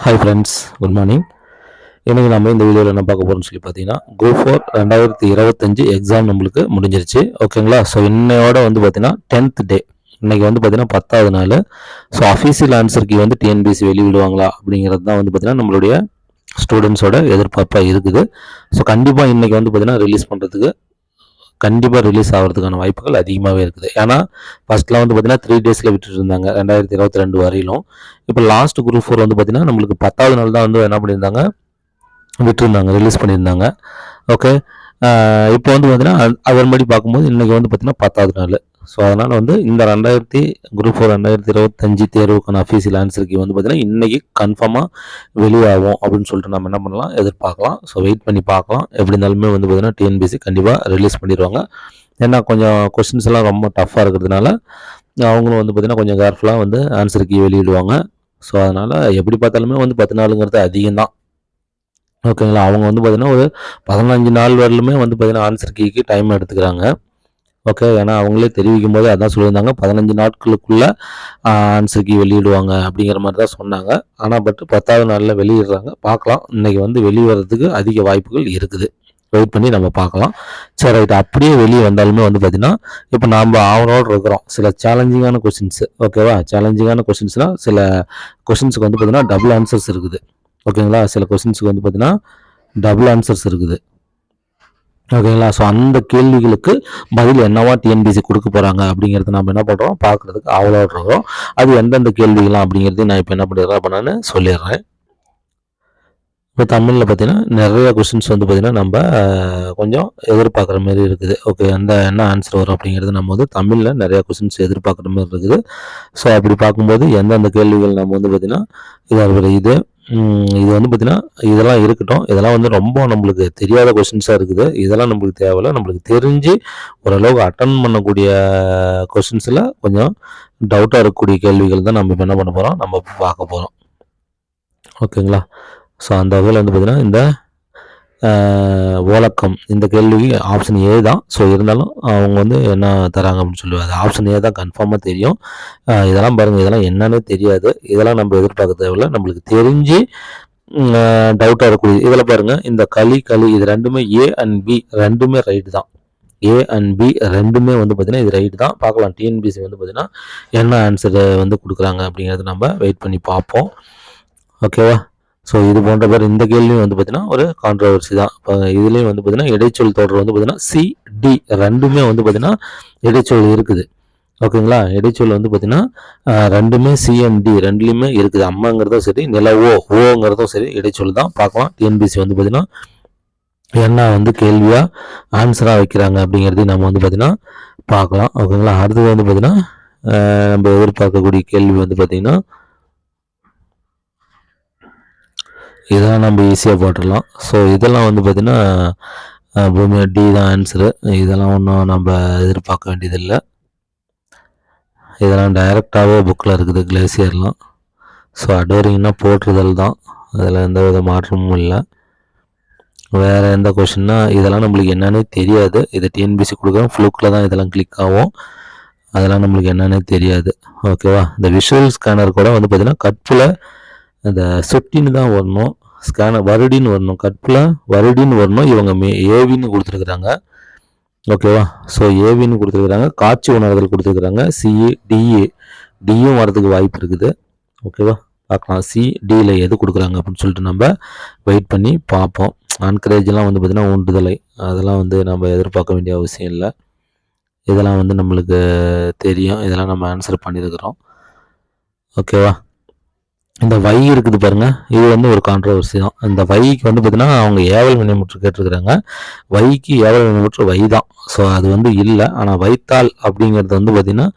Hi friends, good morning. இன்றைக்கி நம்ம இந்த வீடியோவில் என்ன பார்க்க போகிறோம்னு சொல்லி பார்த்தீங்கன்னா, குரூப் 4 2025 எக்ஸாம் நம்மளுக்கு முடிஞ்சிருச்சு. ஓகேங்களா? ஸோ இன்னையோட வந்து பார்த்தீங்கன்னா 10th டே. இன்றைக்கி வந்து பார்த்தீங்கன்னா 10வது நாள். ஸோ அஃபீஷியல் ஆன்சர் கீ வந்து டிஎன்பிஎஸ்சி வெளியிடுவாங்களா அப்படிங்கிறது தான் வந்து பார்த்தீங்கன்னா நம்மளுடைய ஸ்டூடெண்ட்ஸோட எதிர்பார்ப்பாக இருக்குது. ஸோ கண்டிப்பாக இன்றைக்கி வந்து பார்த்தீங்கன்னா ரிலீஸ் பண்ணுறதுக்கு கண்டிப்பாக ரிலீஸ் ஆகிறதுக்கான வாய்ப்புகள் அதிகமாகவே இருக்குது. ஏன்னா ஃபஸ்ட்லாம் வந்து பார்த்தீங்கன்னா 3 டேஸில் விட்டுட்டு இருந்தாங்க 2022 வரையிலும். இப்போ லாஸ்ட் குரூப் 4 வந்து பார்த்தீங்கன்னா நம்மளுக்கு 10வது நாள் தான் வந்து என்ன பண்ணியிருந்தாங்க, விட்டுருந்தாங்க, ரிலீஸ் பண்ணியிருந்தாங்க. ஓகே. இப்போ வந்து பார்த்தீங்கன்னா அதன்படி பார்க்கும்போது இன்றைக்கி வந்து பார்த்தீங்கன்னா 10வது நாள். ஸோ அதனால் வந்து இந்த குரூப் 4 2025 தேர்வுக்கான அஃபீஷியல் ஆன்சர் கீ வந்து பார்த்தீங்கன்னா இன்றைக்கி கன்ஃபார்மாக வெளியாகும் அப்படின்னு சொல்லிட்டு நம்ம என்ன பண்ணலாம், எதிர்பார்க்கலாம். ஸோ வெயிட் பண்ணி பார்க்கலாம். எப்படி இருந்தாலுமே வந்து பார்த்தீங்கன்னா டிஎன்பிஎஸ்சி கண்டிப்பாக ரிலீஸ் பண்ணிடுவாங்க. ஏன்னா கொஞ்சம் கொஸ்டின்ஸ் எல்லாம் ரொம்ப டஃப்பாக இருக்கிறதுனால அவங்களும் வந்து பார்த்தீங்கன்னா கொஞ்சம் கேர்ஃபுல்லாக வந்து ஆன்சர் கீ வெளியிடுவாங்க. ஸோ அதனால் எப்படி பார்த்தாலுமே வந்து 10 நாளுங்கிறது அதிகம் தான். ஓகேங்களா? அவங்க வந்து பார்த்தீங்கன்னா ஒரு 15 நாள் வரலுமே வந்து பார்த்தீங்கன்னா ஆன்சர் கீக்கு டைம் எடுத்துக்கிறாங்க. ஓகே. ஏன்னா அவங்களே தெரிவிக்கும் போது அதான் சொல்லியிருந்தாங்க, 15 நாட்களுக்குள்ள ஆன்சர் கீ வெளியிடுவாங்க அப்படிங்கிற மாதிரி தான் சொன்னாங்க. ஆனால் 10வது நாளில் வெளியிடுறாங்க. பார்க்கலாம். இன்றைக்கி வந்து வெளிவரதுக்கு அதிக வாய்ப்புகள் இருக்குது. வெயிட் பண்ணி நம்ம பார்க்கலாம். சரி, ரைட். அப்படியே வெளியே வந்தாலுமே வந்து பார்த்தீங்கன்னா இப்போ நாம் அவனோடு இருக்கிறோம். சில சேலஞ்சிங்கான கொஸ்டின்ஸு. ஓகேவா? சேலஞ்சிங்கான கொஸ்டின்ஸ்னால் சில கொஸ்டின்ஸுக்கு வந்து பார்த்தீங்கன்னா டபுள் ஆன்சர்ஸ் இருக்குது. ஓகேங்களா? சில கொஸ்டின்ஸுக்கு வந்து பார்த்தீங்கன்னா டபுள் ஆன்சர்ஸ் இருக்குது. ஓகேங்களா? ஸோ அந்த கேள்விகளுக்கு பதில் என்னவா டிஎன்பிஎஸ்சி கொடுக்க போகிறாங்க அப்படிங்கிறத நம்ம என்ன பண்ணுறோம், பார்க்குறதுக்கு ஆவலோடு இருக்கிறோம். அது எந்தெந்த கேள்விகளாம் அப்படிங்கிறது நான் இப்போ என்ன பண்ணிடுறேன், அப்போ நான் சொல்லிடுறேன். இப்போ தமிழில் பார்த்தீங்கன்னா நிறைய கொஸ்டின்ஸ் வந்து பார்த்தீங்கன்னா நம்ம கொஞ்சம் எதிர்பார்க்குற மாதிரி இருக்குது. ஓகே. என்ன ஆன்சர் வரும் அப்படிங்கிறது நம்ம வந்து தமிழில் நிறையா கொஸ்டின்ஸ் எதிர்பார்க்குற மாதிரி இருக்குது. ஸோ அப்படி பார்க்கும்போது எந்தெந்த கேள்விகள் நம்ம வந்து பார்த்திங்கன்னா இது வந்து பார்த்திங்கன்னா இதெல்லாம் இருக்கட்டும். இதெல்லாம் வந்து ரொம்ப நம்மளுக்கு தெரியாத கொஸ்டின்ஸாக இருக்குது. இதெல்லாம் நம்மளுக்கு தேவையில்ல. நம்மளுக்கு தெரிஞ்சு ஓரளவுக்கு அட்டன் பண்ணக்கூடிய கொஸ்டின்ஸில் கொஞ்சம் டவுட்டாக இருக்கக்கூடிய கேள்விகள் தான் நம்ம இப்போ என்ன பண்ண போகிறோம், நம்ம பார்க்க போகிறோம். ஓகேங்களா? ஸோ அந்த வகையில் வந்து பார்த்திங்கன்னா இந்த ஓலக்கம் இந்த கேள்விக்கு ஆப்ஷன் ஏ தான். ஸோ இருந்தாலும் அவங்க வந்து என்ன தராங்க அப்படின்னு சொல்லுவாங்க. ஆப்ஷன் ஏ தான் கன்ஃபார்மாக தெரியும். இதெல்லாம் பாருங்கள், இதெல்லாம் என்னன்னே தெரியாது. இதெல்லாம் நம்ம எதிர்பார்க்க தேவையில்லை. நம்மளுக்கு தெரிஞ்சு டவுட்டாக இருக்கக்கூடிய இதில் பாருங்கள், இந்த களி இது ரெண்டுமே ஏ அண்ட் பி ரெண்டுமே ரைட்டு தான். ஏ அண்ட் பி ரெண்டுமே வந்து பார்த்திங்கன்னா இது ரைட்டு தான். பார்க்கலாம் டிஎன்பிஎஸ்சி வந்து பார்த்திங்கன்னா என்ன ஆன்சரு வந்து கொடுக்குறாங்க அப்படிங்கிறது நம்ம வெயிட் பண்ணி பார்ப்போம். ஓகேவா? ஸோ இது போன்ற பேர் இந்த கேள்வியும் வந்து பார்த்தீங்கன்னா ஒரு கான்ட்ரவர்சி தான். இப்போ இதுலேயும் வந்து பார்த்தீங்கன்னா இடைச்சொல் தொடர் வந்து பார்த்தீங்கன்னா சி டி ரெண்டுமே வந்து பார்த்தீங்கன்னா இடைச்சொல் இருக்குது. ஓகேங்களா? இடைச்சொல் வந்து பார்த்தீங்கன்னா ரெண்டுமே சிஎன்டி ரெண்டுலேயுமே இருக்குது. அம்மாங்கிறதும் சரி, ஓங்கிறதும் சரி இடைச்சொல் தான். பார்க்கலாம் டிஎன்பிஎஸ்சி வந்து பார்த்தீங்கன்னா என்ன வந்து கேள்வியாக ஆன்சராக வைக்கிறாங்க அப்படிங்கிறதையும் நம்ம வந்து பார்த்தீங்கன்னா பார்க்கலாம். ஓகேங்களா? அடுத்தது வந்து பார்த்தீங்கன்னா நம்ம எதிர்பார்க்கக்கூடிய கேள்வி வந்து பார்த்திங்கன்னா இதெல்லாம் நம்ம ஈஸியாக போட்டுடலாம். ஸோ இதெல்லாம் வந்து பார்த்திங்கன்னா பூமி டி தான் ஆன்சரு. இதெல்லாம் ஒன்றும் நம்ம எதிர்பார்க்க வேண்டியதில்லை. இதெல்லாம் டைரெக்டாகவே புக்கில் இருக்குது, கிளேசியர்லாம். ஸோ அடோரிங்னா போற்றுதல் தான். அதில் எந்த வித மாற்றமும் இல்லை. வேறு எந்த கொஷின்னா இதெல்லாம் நம்மளுக்கு என்னன்னே தெரியாது. இதை டிஎன்பிஎஸ்சி கொடுக்குறோம், ஃப்ளூக்கில் தான் இதெல்லாம் கிளிக் ஆகும். அதெல்லாம் நம்மளுக்கு என்னன்னே தெரியாது. ஓகேவா? இந்த விஷுவல் ஸ்கேனர் கூட வந்து பார்த்திங்கன்னா கற்பில் இந்த சொட்டின்னு தான் வரணும், ஸ்கேனர் வருடின்னு வரணும், கற்பில் வருடின்னு வரணும். இவங்க ஏவின்னு கொடுத்துருக்குறாங்க. ஓகேவா? ஸோ ஏவின்னு கொடுத்துருக்குறாங்க, காட்சி உணர்தல் கொடுத்துருக்குறாங்க. சிஏ டியும் வரதுக்கு வாய்ப்பு இருக்குது. ஓகேவா? பார்க்கலாம் டியில் எது கொடுக்குறாங்க அப்படின்னு சொல்லிட்டு நம்ம வெயிட் பண்ணி பார்ப்போம். அன்கரேஜெலாம் வந்து பார்த்திங்கன்னா ஊண்டுதலை அதெல்லாம் வந்து நம்ம எதிர்பார்க்க வேண்டிய அவசியம் இல்லை. இதெல்லாம் வந்து நம்மளுக்கு தெரியும். இதெல்லாம் நம்ம ஆன்சர் பண்ணியிருக்கிறோம். ஓகேவா? இந்த வை இருக்குது பாருங்க, இது வந்து ஒரு கான்ட்ரவர்சி தான். இந்த வைக்கு வந்து பார்த்தீங்கன்னா அவங்க ஏவல் வினைமுற்று கேட்டிருக்கிறாங்க. வைக்கு ஏவல் வினைமுற்று வை தான். ஸோ அது வந்து இல்லை. ஆனால் வைத்தால் அப்படிங்கிறது வந்து பார்த்திங்கன்னா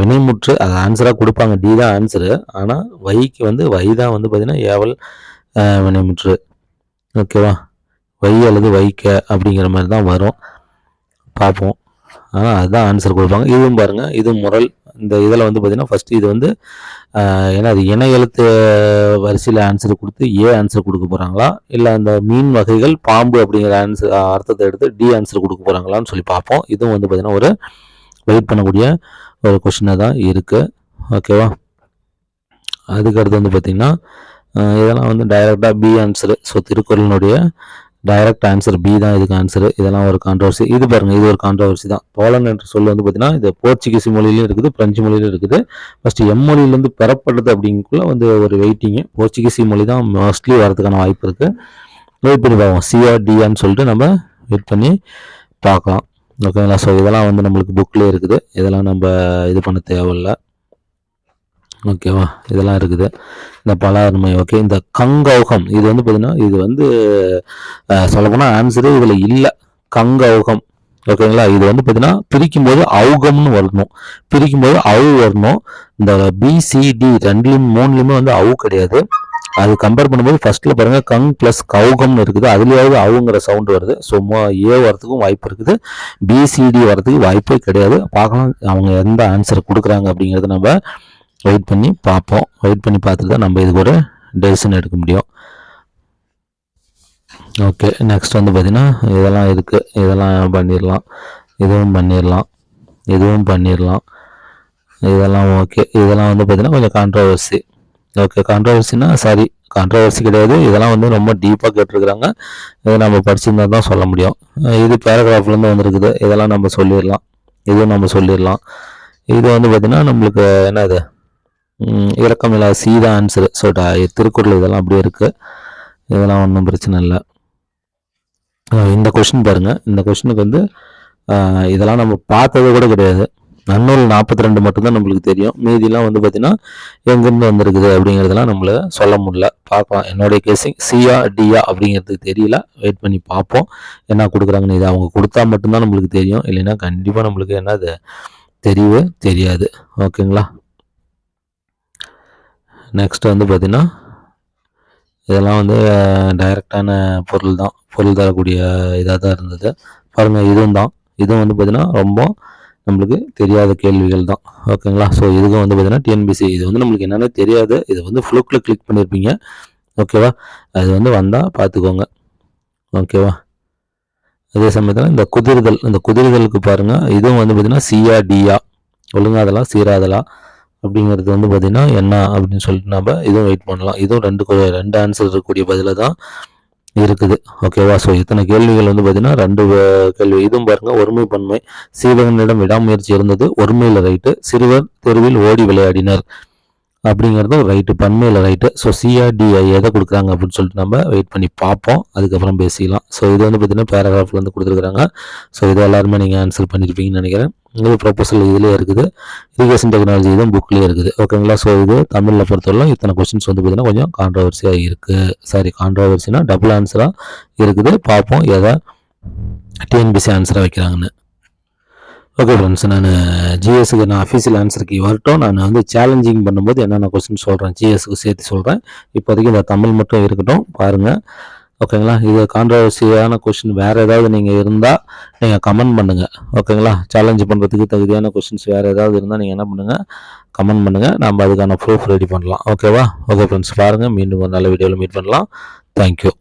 வினைமுற்று அது ஆன்சராக கொடுப்பாங்க. டி தான் ஆன்சரு. ஆனால் வைக்கு வந்து வை தான் வந்து பார்த்திங்கன்னா ஏவல் வினைமுற்று. ஓகேவா? வை அல்லது வைக்க அப்படிங்கிற மாதிரி தான் வரும். பார்ப்போம். ஆனால் அதுதான் ஆன்சர் கொடுப்பாங்க. இதுவும் பாருங்கள், இது முரல். இந்த இதில் வந்து பார்த்திங்கன்னா ஃபஸ்ட்டு இது வந்து ஏன்னா அது இணை எழுத்து வரிசையில் ஆன்சர் கொடுத்து ஆன்சர் கொடுக்க போகிறாங்களா, இல்லை அந்த மீன் வகைகள் பாம்பு அப்படிங்கிற அர்த்தத்தை எடுத்து டி ஆன்சர் கொடுக்க போகிறாங்களான்னு சொல்லி பார்ப்போம். இதுவும் வந்து பார்த்திங்கன்னா ஒரு வெயிட் பண்ணக்கூடிய ஒரு கொஷினாக தான் இருக்குது. ஓகேவா? அதுக்கடுத்து வந்து பார்த்திங்கன்னா இதெல்லாம் வந்து டைரெக்டாக பி ஆன்சரு. ஸோ திருக்குறளினுடைய டைரக்ட் ஆன்சர் பி தான் இதுக்கு ஆன்சரு. இதெல்லாம் ஒரு கான்ட்ரவர்சி. இது பாருங்கள், இது ஒரு கான்ட்ரவர்சி தான். தோழன் என்ற சொல் வந்து பார்த்தீங்கன்னா இது போர்ச்சுகீஸ் மொழியிலையும் இருக்குது, பிரெஞ்சு மொழியிலும் இருக்குது. ஃபஸ்ட்டு மொழியிலேருந்து பெறப்பட்டது அப்படிங்கக்குள்ள வந்து ஒரு வெயிட்டிங்கு போர்ச்சுகீசி மொழி தான் மோஸ்ட்லி வரதுக்கான வாய்ப்பு இருக்குது. வெயிட் பண்ணி பார்ப்போம், சிஆர்டிஆன்னு சொல்லிட்டு நம்ம வெயிட் பண்ணி பார்க்கலாம். ஓகேங்களா? ஸோ இதெல்லாம் வந்து நம்மளுக்கு புக்லேயே இருக்குது, இதெல்லாம் நம்ம இது பண்ண தேவையில்லை. ஓகேவா? இதெல்லாம் இருக்குது. இந்த பலார்மை. ஓகே. இந்த கங்கௌகம் இது வந்து பார்த்தீங்கன்னா இது வந்து சொல்லப்போனால் ஆன்சரு இதில் இல்லை. கங்கௌகம். ஓகேங்களா? இது வந்து பார்த்தீங்கன்னா பிரிக்கும்போது அவுகம்னு வரணும், பிரிக்கும்போது அவு வரணும். இந்த பிசிடி ரெண்டுலையும் மூணுலையுமே வந்து அவு கிடையாது. அது கம்பேர் பண்ணும்போது ஃபர்ஸ்ட்ல பாருங்க கங் பிளஸ் கவுகம்னு இருக்குது, அதுலேயாவது அவுங்கிற சவுண்ட் வருது. ஸோ ஏ வரதுக்கும் வாய்ப்பு இருக்குது, பிசிடி வரதுக்கு வாய்ப்பே கிடையாது. பார்க்கலாம் அவங்க எந்த ஆன்சர் கொடுக்குறாங்க அப்படிங்கிறத நம்ம வெயிட் பண்ணி பார்ப்போம். வெயிட் பண்ணி பார்த்துட்டு தான் நம்ம இதுக்கு ஒரு டெசிஷன் எடுக்க முடியும். ஓகே. நெக்ஸ்ட் வந்து பார்த்திங்கன்னா இதெல்லாம் இருக்குது, இதெல்லாம் பண்ணிடலாம், இதுவும் பண்ணிடலாம், இதுவும் பண்ணிடலாம், இதெல்லாம் ஓகே. இதெல்லாம் வந்து பார்த்திங்கன்னா கொஞ்சம் கான்ட்ரவர்சி. ஓகே. கான்ட்ரவர்சினா சாரி, கான்ட்ரவர்சி கிடையாது. இதெல்லாம் வந்து ரொம்ப டீப்பாக கேட்டிருக்கிறாங்க, இதை நம்ம படிச்சிருந்தா தான் சொல்ல முடியும். இது பேராகிராஃப்லேருந்து வந்துருக்குது, இதெல்லாம் நம்ம சொல்லிடலாம், இதுவும் நம்ம சொல்லிடலாம். இது வந்து பார்த்திங்கன்னா நம்மளுக்கு என்னது இலக்கம் இல்லை, சி தான் ஆன்சரு. ஸோ திருக்குறள் இதெல்லாம் அப்படியே இருக்குது, இதெல்லாம் ஒன்றும் பிரச்சனை இல்லை. இந்த கொஷின் பாருங்கள், இந்த கொஷினுக்கு வந்து இதெல்லாம் நம்ம பார்த்தது கூட கிடையாது. நன்னூல் 42 மட்டும்தான் நம்மளுக்கு தெரியும், மீதிலாம் வந்து பார்த்தீங்கன்னா எங்கேருந்து வந்திருக்குது அப்படிங்கிறதெல்லாம் நம்மள சொல்ல முடியல. பார்க்கலாம், என்னுடைய கேசிங் சியா டியா அப்படிங்கிறது தெரியல. வெயிட் பண்ணி பார்ப்போம் என்ன கொடுக்குறாங்கன்னு. இது அவங்க கொடுத்தா மட்டும்தான் நம்மளுக்கு தெரியும், இல்லைன்னா கண்டிப்பாக நம்மளுக்கு என்னது தெரியவே தெரியாது. ஓகேங்களா? நெக்ஸ்ட் வந்து பார்த்திங்கன்னா இதெல்லாம் வந்து டைரக்டான பொருள் தான், பொருள் தரக்கூடிய இதாக தான் இருந்தது. பாருங்கள், இதுவும் தான், இதுவும் வந்து பார்த்திங்கன்னா ரொம்ப நம்மளுக்கு தெரியாத கேள்விகள் தான். ஓகேங்களா? ஸோ இதுக்கும் வந்து பார்த்திங்கன்னா டிஎன்பிசி இது வந்து நம்மளுக்கு என்னென்ன தெரியாது, இது வந்து ஃப்ளூக்கில் கிளிக் பண்ணியிருப்பீங்க. ஓகேவா? அது வந்து வந்தால் பார்த்துக்கோங்க. ஓகேவா? அதே சமயத்தில் இந்த குதிர்தல், இந்த குதிர்தலுக்கு பாருங்கள், இதுவும் வந்து பார்த்திங்கன்னா சியா டியா, ஒழுங்காதலா சீராதலா அப்படிங்கிறது வந்து பார்த்திங்கன்னா என்ன அப்படின்னு சொல்லிட்டு நம்ம இதுவும் வெயிட் பண்ணலாம். இதுவும் ரெண்டு ஆன்சர் இருக்கக்கூடிய பதில தான் இருக்குது. ஓகேவா? ஸோ இத்தனை கேள்விகள் வந்து பார்த்தீங்கன்னா 2 கேள்வி. இதுவும் பாருங்க, ஒருமை பன்மை. சீவகனிடம் விடாமுயற்சி இருந்தது, ஒருமையில் ரைட்டு. சிறுவர் தெருவில் ஓடி விளையாடினர் அப்படிங்கிறதும் ரைட்டு, பன்மையில் ரைட்டு. ஸோ சிஆர்டிஐ எதை கொடுக்குறாங்க அப்படின்னு சொல்லிட்டு நம்ம வெயிட் பண்ணி பார்ப்போம், அதுக்கப்புறம் பேசிக்கலாம். ஸோ இது வந்து பார்த்தீங்கன்னா பேராகிராஃபில் வந்து கொடுத்துருக்குறாங்க. ஸோ இது எல்லாருமே நீங்கள் ஆன்சர் பண்ணியிருப்பீங்கன்னு நினைக்கிறேன். இது ப்ரொபோசல் இதுலேயே இருக்குது, இரிகேஷன் டெக்னாலஜி இதுவும் புக்லேயே இருக்குது. ஓகேங்களா? ஸோ இது தமிழில் பொறுத்தவரை இத்தனை கொஸ்டின்ஸ் வந்து பார்த்தீங்கன்னா கொஞ்சம் கான்ட்ரவர்சியாக இருக்குது. சாரி, கான்ட்ரவர்சினா டபுள் ஆன்சராக இருக்குது. பார்ப்போம் எதை டிஎன்பிசி ஆன்சராக வைக்கிறாங்கன்னு. ஓகே ஃப்ரெண்ட்ஸ், நான் ஜிஎஸ்க்கு நான் அஃபீஷியல் ஆன்சருக்கு வரட்டும். நான் வந்து சேலஞ்சிங் பண்ணும்போது என்னென்ன கொஸ்டின் சொல்கிறேன் ஜிஎஸ்க்கு சேர்த்து சொல்கிறேன். இப்போதைக்கு இந்த தமிழ் மட்டும் இருக்கட்டும், பாருங்கள். ஓகேங்களா? இது கான்ட்ரவர்சியான கொஸ்டின் வேறு ஏதாவது நீங்கள் இருந்தால் நீங்கள் கமெண்ட் பண்ணுங்கள். ஓகேங்களா? சேலஞ்ச் பண்ணுறதுக்கு தகுதியான கொஸ்டின்ஸ் வேறு ஏதாவது இருந்தால் நீங்கள் என்ன பண்ணுங்கள், கமெண்ட் பண்ணுங்கள். நம்ம அதுக்கான ப்ரூஃப் ரெடி பண்ணலாம். ஓகேவா? ஓகே ஃப்ரெண்ட்ஸ், பாருங்கள். மீண்டும் ஒரு நல்ல வீடியோவில் மீட் பண்ணலாம். தேங்க்யூ.